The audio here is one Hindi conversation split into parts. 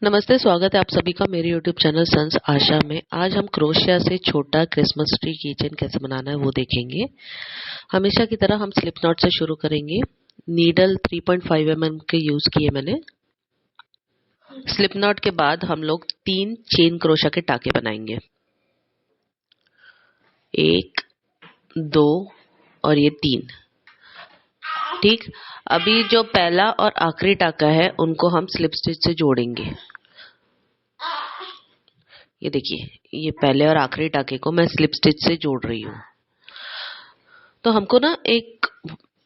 नमस्ते, स्वागत है आप सभी का मेरे YouTube चैनल सन्स आशा में। आज हम क्रोशिया से छोटा क्रिसमस ट्री कीचेन कैसे बनाना है वो देखेंगे। हमेशा की तरह हम स्लिप नॉट से शुरू करेंगे। नीडल 3.5 mm के यूज किए मैंने। स्लिप नॉट के बाद हम लोग 3 चेन क्रोशिया के टाके बनाएंगे, 1, 2 और ये 3। ठीक, अभी जो पहला और आखिरी टाका है उनको हम स्लिप स्टिच से जोड़ेंगे। ये देखिए, ये पहले और आखिरी टाके को मैं स्लिप स्टिच से जोड़ रही हूँ। तो हमको ना एक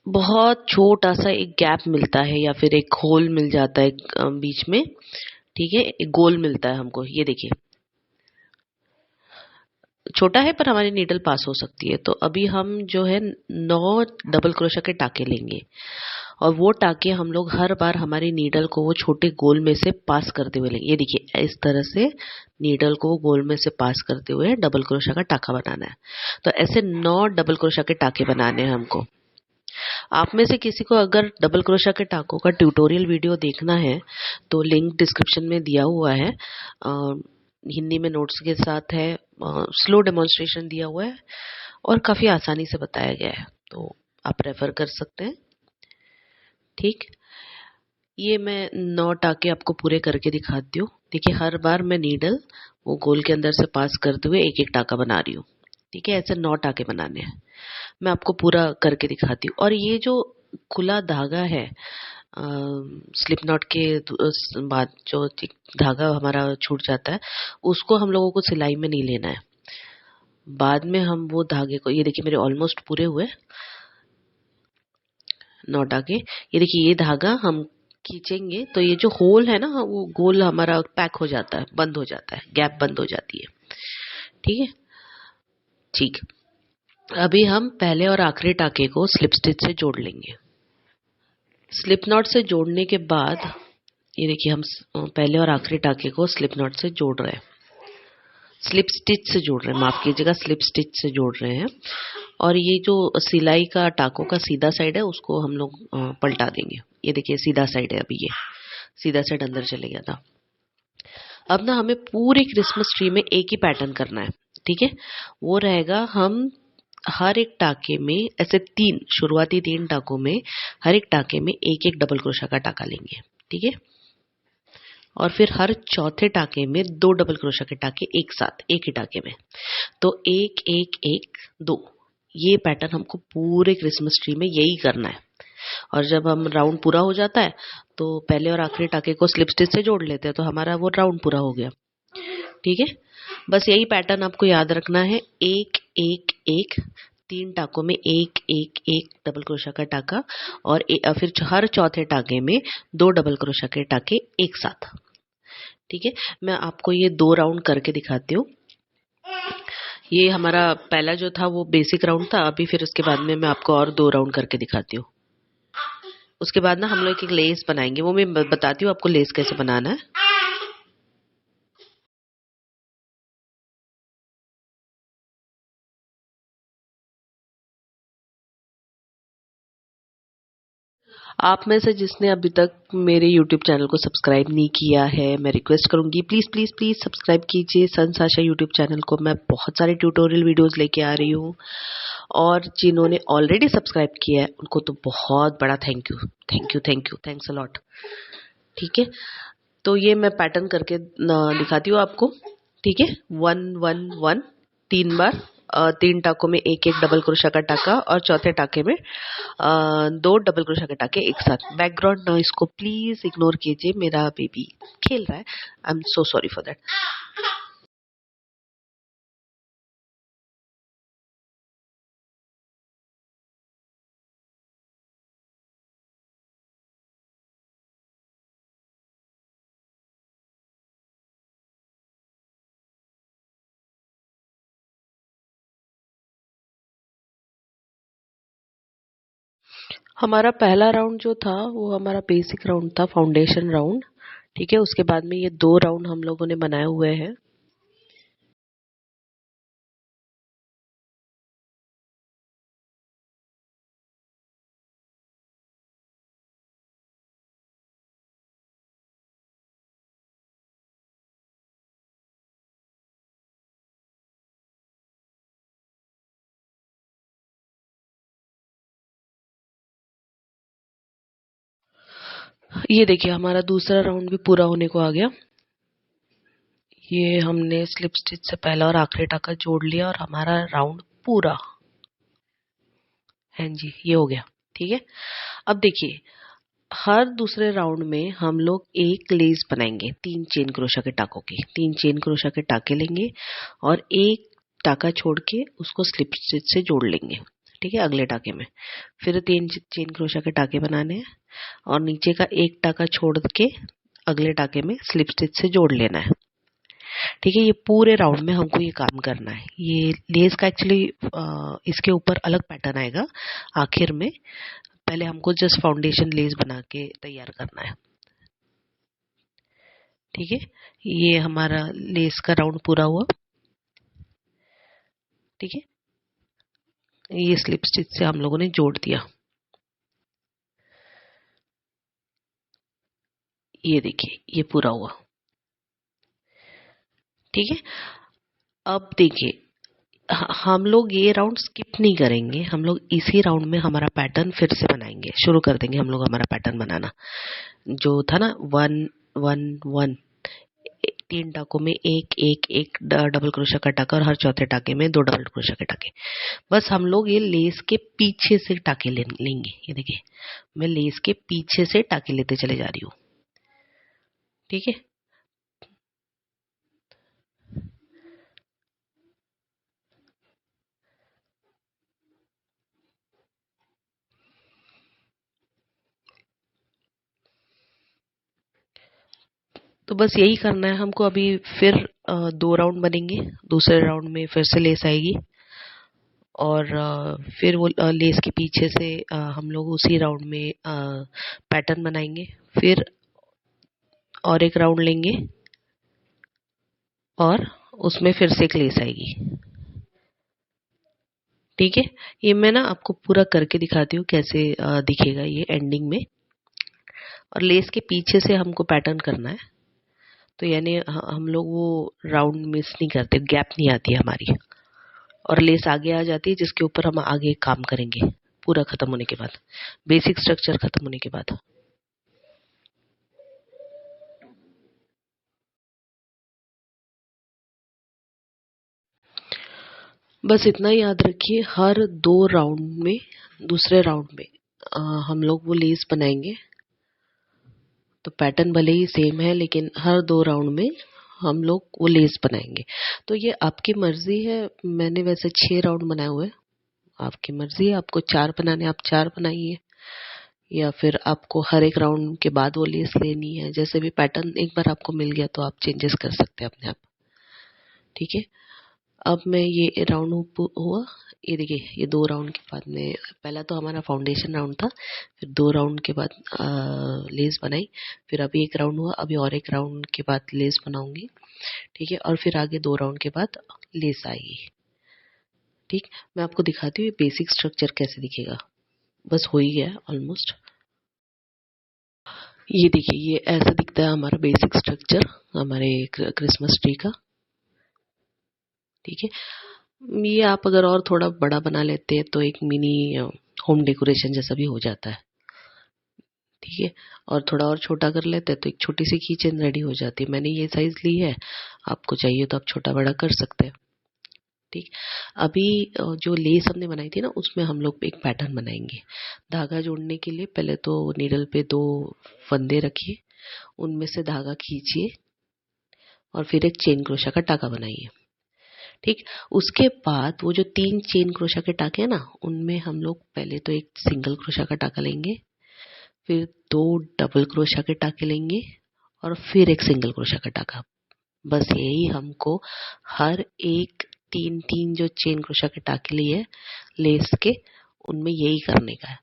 बहुत छोटा सा एक गैप मिलता है या फिर एक होल मिल जाता है बीच में। ठीक है, एक गोल मिलता है हमको। ये देखिए, छोटा है पर हमारी नीडल पास हो सकती है। तो अभी हम जो है 9 डबल क्रोशा के टाके लेंगे और वो टाके हम लोग हर बार हमारी नीडल को वो छोटे गोल में से पास करते हुए लेंगे। ये देखिए, इस तरह से नीडल को गोल में से पास करते हुए डबल क्रोशा का टाका बनाना है। तो ऐसे 9 डबल क्रोशा के टाके बनाने हैं हमको। आप में से किसी को अगर डबल क्रोशा के टाकों का ट्यूटोरियल वीडियो देखना है तो लिंक डिस्क्रिप्शन में दिया हुआ है। हिंदी में नोट्स के साथ है, स्लो डेमोन्स्ट्रेशन दिया हुआ है और काफी आसानी से बताया गया है, तो आप रेफर कर सकते हैं। ठीक, ये मैं 9 टाके आपको पूरे करके दिखाती हूँ। देखिए, हर बार मैं नीडल वो गोल के अंदर से पास करते हुए एक एक टाका बना रही हूँ। ठीक है, ऐसे 9 टाके बनाने हैं। मैं आपको पूरा करके दिखाती हूँ। और ये जो खुला धागा है, स्लिप नॉट के बाद जो धागा हमारा छूट जाता है, उसको हम लोगों को सिलाई में नहीं लेना है। बाद में हम वो धागे को, ये देखिए मेरे ऑलमोस्ट पूरे हुए 9 टाके। ये देखिए, ये धागा हम खींचेंगे तो ये जो होल है ना, वो गोल हमारा पैक हो जाता है, बंद हो जाता है, गैप बंद हो जाती है। ठीक है, ठीक। अभी हम पहले और आखिरी टाके को स्लिप स्टिच से जोड़ लेंगे। स्लिप नॉट से जोड़ने के बाद ये देखिए, हम पहले और आखिरी टाके को स्लिप नॉट से जोड़ रहे हैं, स्लिप स्टिच से जोड़ रहे हैं, माफ कीजिएगा, स्लिप स्टिच से जोड़ रहे हैं। और ये जो सिलाई का टाकों का सीधा साइड है उसको हम लोग पलटा देंगे। ये देखिए, सीधा साइड है, अभी ये सीधा साइड अंदर चले गया था। अब ना हमें पूरे क्रिसमस ट्री में एक ही पैटर्न करना है। ठीक है, वो रहेगा, हम हर एक टाके में ऐसे 3 शुरुआती 3 टाकों में हर एक टाके में एक एक डबल क्रोशा का टाका लेंगे। ठीक है, और फिर हर चौथे टाके में 2 डबल क्रोशा के टाके एक साथ एक ही टाके में। तो 1 1 1 2, ये पैटर्न हमको पूरे क्रिसमस ट्री में यही करना है। और जब हम राउंड पूरा हो जाता है तो पहले और आखिरी टाके को स्लिप स्टिच से जोड़ लेते हैं, तो हमारा वो राउंड पूरा हो गया। ठीक है, बस यही पैटर्न आपको याद रखना है। 1 1 1, 3 टाकों में एक एक एक डबल क्रोशा का टाका और फिर हर चौथे टाके में 2 डबल क्रोशा के टाके एक साथ। ठीक है, मैं आपको ये 2 राउंड करके दिखाती हूँ। ये हमारा पहला जो था वो बेसिक राउंड था। अभी फिर उसके बाद में मैं आपको और 2 राउंड करके दिखाती हूँ। उसके बाद ना हम लोग एक लेस बनाएंगे, वो मैं बताती हूँ आपको लेस कैसे बनाना है। आप में से जिसने अभी तक मेरे YouTube चैनल को सब्सक्राइब नहीं किया है, मैं रिक्वेस्ट करूंगी, प्लीज प्लीज प्लीज सब्सक्राइब कीजिए सन्स आशा YouTube चैनल को। मैं बहुत सारे ट्यूटोरियल वीडियोस लेके आ रही हूँ और जिन्होंने ऑलरेडी सब्सक्राइब किया है उनको तो बहुत बड़ा thank you, thank you, thank you, thanks a lot. ठीक है, तो ये मैं पैटर्न करके दिखाती हूँ आपको। ठीक है, 1 1 1, 3 बार, 3 टाकों में एक एक डबल क्रोशा का टाका और चौथे टाके में 2 डबल क्रोशा के टाके एक साथ। बैकग्राउंड नॉइस को प्लीज इग्नोर कीजिए, मेरा बेबी खेल रहा है। I am so sorry for that. हमारा पहला राउंड जो था वो हमारा बेसिक राउंड था, फाउंडेशन राउंड। ठीक है, उसके बाद में ये 2 राउंड हम लोगों ने बनाए हुए हैं। ये देखिए हमारा दूसरा राउंड भी पूरा होने को आ गया। ये हमने स्लिप स्टिच से पहला और आखिरी टाका जोड़ लिया और हमारा राउंड पूरा है जी, ये हो गया। ठीक है, अब देखिए हर दूसरे राउंड में हम लोग एक लेस बनाएंगे 3 चेन क्रोशा के टाकों की। 3 चेन क्रोशा के टाके लेंगे और एक टाका छोड़ के उसको स्लिप स्टिच से जोड़ लेंगे। ठीक है, अगले टाके में फिर 3 चेन क्रोशा के टाके बनाने हैं और नीचे का एक टाका छोड़ के अगले टाके में स्लिप स्टिच से जोड़ लेना है। ठीक है, ये पूरे राउंड में हमको ये काम करना है। ये लेस का एक्चुअली इसके ऊपर अलग पैटर्न आएगा आखिर में, पहले हमको जस्ट फाउंडेशन लेस बना के तैयार करना है। ठीक है, ये हमारा लेस का राउंड पूरा हुआ। ठीक है, ये स्लिप स्टिच से हम लोगों ने जोड़ दिया। ये देखिए ये पूरा हुआ। ठीक है, अब देखिए हम लोग ये राउंड स्किप नहीं करेंगे, हम लोग इसी राउंड में हमारा पैटर्न फिर से बनाएंगे, शुरू कर देंगे हम लोग हमारा पैटर्न बनाना जो था ना 1 1 1। 3 टाकों में एक एक एक डबल क्रोशा का टाका और हर चौथे टाके में 2 डबल क्रोशा के टाके। बस हम लोग ये लेस के पीछे से टाके लेंगे। ये देखिए मैं लेस के पीछे से टाके लेते चले जा रही हूँ। ठीक है, तो बस यही करना है हमको। अभी फिर 2 राउंड बनेंगे, दूसरे राउंड में फिर से लेस आएगी और फिर वो लेस के पीछे से हम लोग उसी राउंड में पैटर्न बनाएंगे। फिर और एक राउंड लेंगे और उसमें फिर से एक लेस आएगी। ठीक है, ये मैं ना आपको पूरा करके दिखाती हूँ कैसे दिखेगा ये एंडिंग में। और लेस के पीछे से हमको पैटर्न करना है, तो यानी हम लोग वो राउंड मिस नहीं करते, गैप नहीं आती है हमारी और लेस आगे आ जाती है जिसके ऊपर हम आगे काम करेंगे पूरा खत्म होने के बाद, बेसिक स्ट्रक्चर खत्म होने के बाद। बस इतना ही याद रखिए, हर 2 राउंड में, दूसरे राउंड में हम लोग वो लेस बनाएंगे। तो पैटर्न भले ही सेम है लेकिन हर 2 राउंड में हम लोग वो लेस बनाएंगे। तो ये आपकी मर्जी है, मैंने वैसे 6 राउंड बनाए हुए हैं, आपकी मर्जी है, आपको 4 बनाने आप 4 बनाइए या फिर आपको हर एक राउंड के बाद वो लेस लेनी है। जैसे भी पैटर्न एक बार आपको मिल गया तो आप चेंजेस कर सकते हैं अपने आप। ठीक है, अब मैं ये राउंड हुआ। ये देखिए ये 2 राउंड के बाद में, पहला तो हमारा फाउंडेशन राउंड था, फिर 2 राउंड के बाद लेस बनाई, फिर अभी एक राउंड हुआ, अभी और एक राउंड के बाद लेस बनाऊंगी। ठीक है, और फिर आगे 2 राउंड के बाद लेस आएगी। ठीक, मैं आपको दिखाती हूँ ये बेसिक स्ट्रक्चर कैसे दिखेगा। बस हो ही गया ऑलमोस्ट। ये देखिए ये ऐसा दिखता है हमारा बेसिक स्ट्रक्चर हमारे क्रिसमस ट्री का। ठीक है, ये आप अगर और थोड़ा बड़ा बना लेते हैं तो एक मिनी होम डेकोरेशन जैसा भी हो जाता है। ठीक है, और थोड़ा और छोटा कर लेते हैं तो एक छोटी सी किचन रेडी हो जाती है। मैंने ये साइज ली है, आपको चाहिए तो आप छोटा बड़ा कर सकते हैं। ठीक, अभी जो लेस हमने बनाई थी ना उसमें हम लोग एक पैटर्न बनाएंगे। धागा जोड़ने के लिए पहले तो नीडल पे 2 फंदे रखिए, उनमें से धागा खींचिए और फिर एक चेन क्रोशा का टाका बनाइए। ठीक, उसके बाद वो जो 3 चेन क्रोशा के टाके हैं ना, उनमें हम लोग पहले तो एक सिंगल क्रोशा का टाका लेंगे, फिर 2 डबल क्रोशा के टाके लेंगे और फिर एक सिंगल क्रोशा का टाका। बस यही हमको हर एक 3 जो चेन क्रोशा के टाके लिए लेस के, उनमें यही करने का है।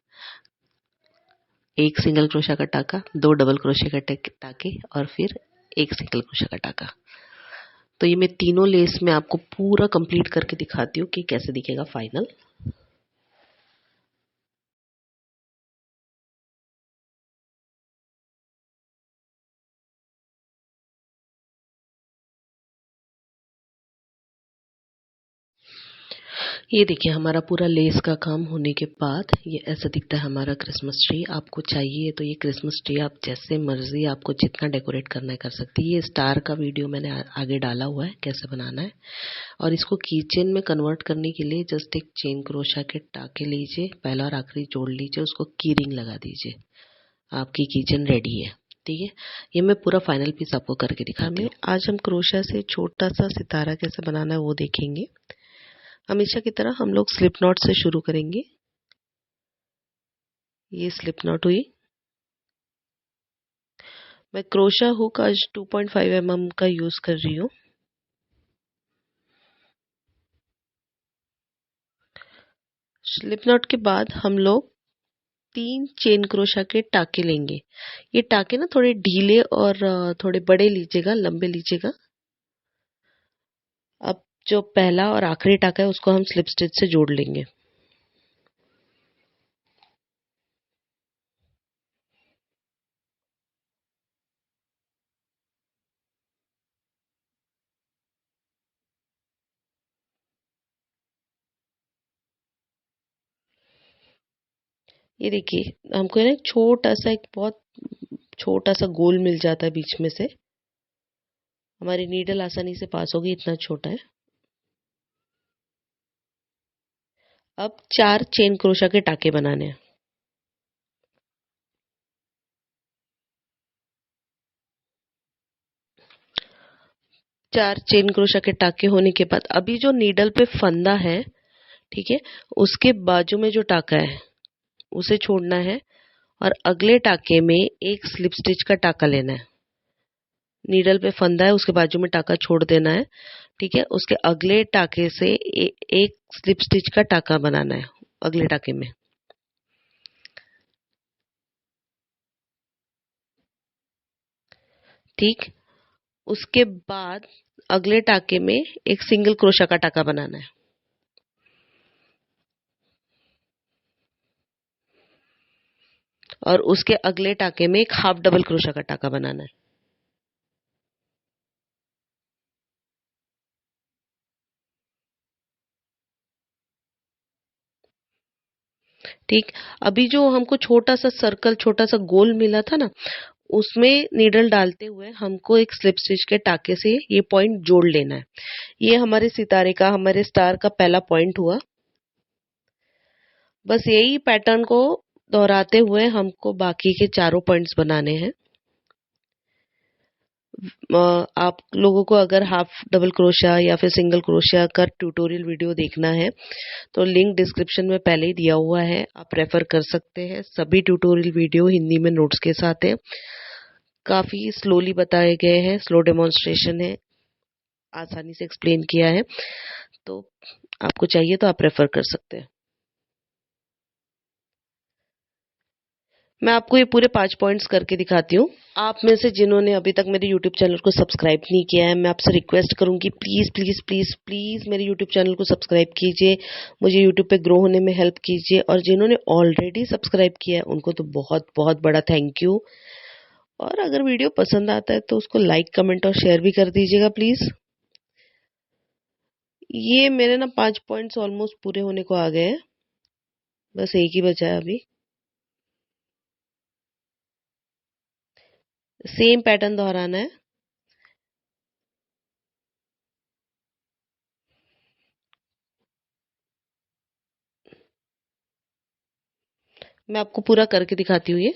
एक सिंगल क्रोशा का टाका, 2 डबल क्रोशे का टाके और फिर एक सिंगल क्रोशा का टाका। तो ये मैं तीनों लेस में आपको पूरा कंप्लीट करके दिखाती हूँ कि कैसे दिखेगा फाइनल। ये देखिए हमारा पूरा लेस का काम होने के बाद ये ऐसा दिखता है हमारा क्रिसमस ट्री। आपको चाहिए तो ये क्रिसमस ट्री आप जैसे मर्जी आपको जितना डेकोरेट करना है कर सकती है। ये स्टार का वीडियो मैंने आगे डाला हुआ है कैसे बनाना है। और इसको कीचेन में कन्वर्ट करने के लिए जस्ट एक चेन क्रोशा के टाके लीजिए, पहला और आखिरी जोड़ लीजिए, उसको की रिंग लगा दीजिए, आपकी किचन रेडी है। ठीक है, ये मैं पूरा फाइनल पीस आपको करके दिखाती हूँ। आज हम क्रोशा से छोटा सा सितारा कैसे बनाना है वो देखेंगे। हमेशा की तरह हम लोग स्लिप नॉट से शुरू करेंगे। ये स्लिप नॉट हुई। मैं क्रोशा हुक आज 2.5 mm का यूज कर रही हूँ। स्लिप नॉट के बाद हम लोग 3 चेन क्रोशा के टाके लेंगे। ये टाके ना थोड़े ढीले और थोड़े बड़े लीजिएगा, लंबे लीजिएगा। अब जो पहला और आखिरी टाका है उसको हम स्लिप स्टिच से जोड़ लेंगे। ये देखिए हमको ना एक छोटा सा, एक बहुत छोटा सा गोल मिल जाता है बीच में से। हमारी नीडल आसानी से पास होगी, इतना छोटा है। अब 4 चेन क्रोशा के टाके बनाने हैं। 4 चेन क्रोशा के टाके होने के बाद अभी जो नीडल पे फंदा है, ठीक है, उसके बाजू में जो टाका है उसे छोड़ना है और अगले टाके में एक स्लिप स्टिच का टाका लेना है। नीडल पे फंदा है, उसके बाजू में टाका छोड़ देना है। ठीक है, उसके अगले टाके से एक स्लिप स्टिच का टाका बनाना है अगले टाके में। ठीक, उसके बाद अगले टाके में एक सिंगल क्रोशा का टाका बनाना है। और उसके अगले टाके में एक हाफ डबल क्रोशा का टाका बनाना है। ठीक, अभी जो हमको छोटा सा सर्कल, छोटा सा गोल मिला था ना, उसमें नीडल डालते हुए हमको एक स्लिप स्टिच के टाके से ये पॉइंट जोड़ लेना है। ये हमारे सितारे का, हमारे स्टार का पहला पॉइंट हुआ। बस यही पैटर्न को दोहराते हुए हमको बाकी के चारों पॉइंट्स बनाने हैं। आप लोगों को अगर हाफ डबल क्रोशिया या फिर सिंगल क्रोशिया का ट्यूटोरियल वीडियो देखना है तो लिंक डिस्क्रिप्शन में पहले ही दिया हुआ है, आप रेफर कर सकते हैं। सभी ट्यूटोरियल वीडियो हिंदी में नोट्स के साथ है। काफी स्लोली बताए गए हैं, स्लो डेमोन्स्ट्रेशन है, आसानी से एक्सप्लेन किया है। तो आपको चाहिए तो आप रेफर कर सकते हैं। मैं आपको ये पूरे 5 पॉइंट्स करके दिखाती हूँ। आप में से जिन्होंने अभी तक मेरे यूट्यूब चैनल को सब्सक्राइब नहीं किया है, मैं आपसे रिक्वेस्ट करूंगी प्लीज प्लीज प्लीज प्लीज मेरे यूट्यूब चैनल को सब्सक्राइब कीजिए, मुझे यूट्यूब पे ग्रो होने में हेल्प कीजिए। और जिन्होंने ऑलरेडी सब्सक्राइब किया है उनको तो बहुत बहुत बड़ा थैंक यू। और अगर वीडियो पसंद आता है तो उसको लाइक, कमेंट और शेयर भी कर दीजिएगा प्लीज। ये मेरे ना 5 पॉइंट्स ऑलमोस्ट पूरे होने को आ गए हैं, बस एक ही बचा है अभी। सेम पैटर्न दोहराना है। मैं आपको पूरा करके दिखाती हूँ ये।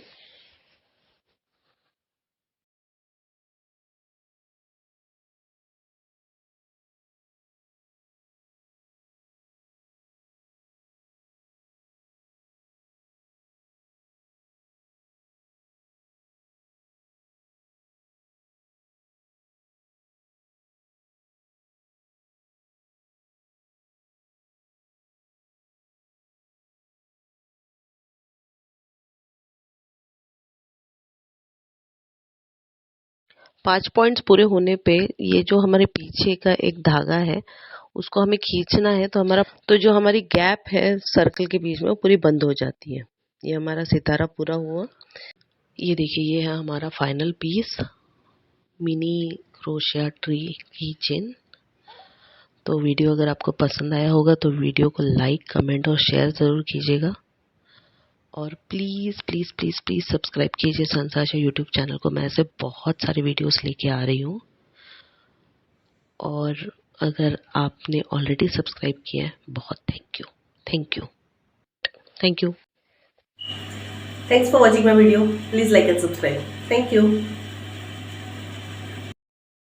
पांच पॉइंट्स पूरे होने पे ये जो हमारे पीछे का एक धागा है उसको हमें खींचना है, तो हमारा तो जो हमारी गैप है सर्कल के बीच में वो पूरी बंद हो जाती है। ये हमारा सितारा पूरा हुआ। ये देखिए ये है हमारा फाइनल पीस, मिनी क्रोशिया ट्री की चेन। तो वीडियो अगर आपको पसंद आया होगा तो वीडियो को लाइक, कमेंट और शेयर ज़रूर कीजिएगा। और please please please please subscribe कीजिए संसाशा यूट्यूब चैनल को। मैं ऐसे बहुत सारे वीडियोस लेके आ रही हूँ, और अगर आपने ऑलरेडी सब्सक्राइब किया है, बहुत thank you, thank you, thank you. Thanks for watching my video. Please like and subscribe. Thank you.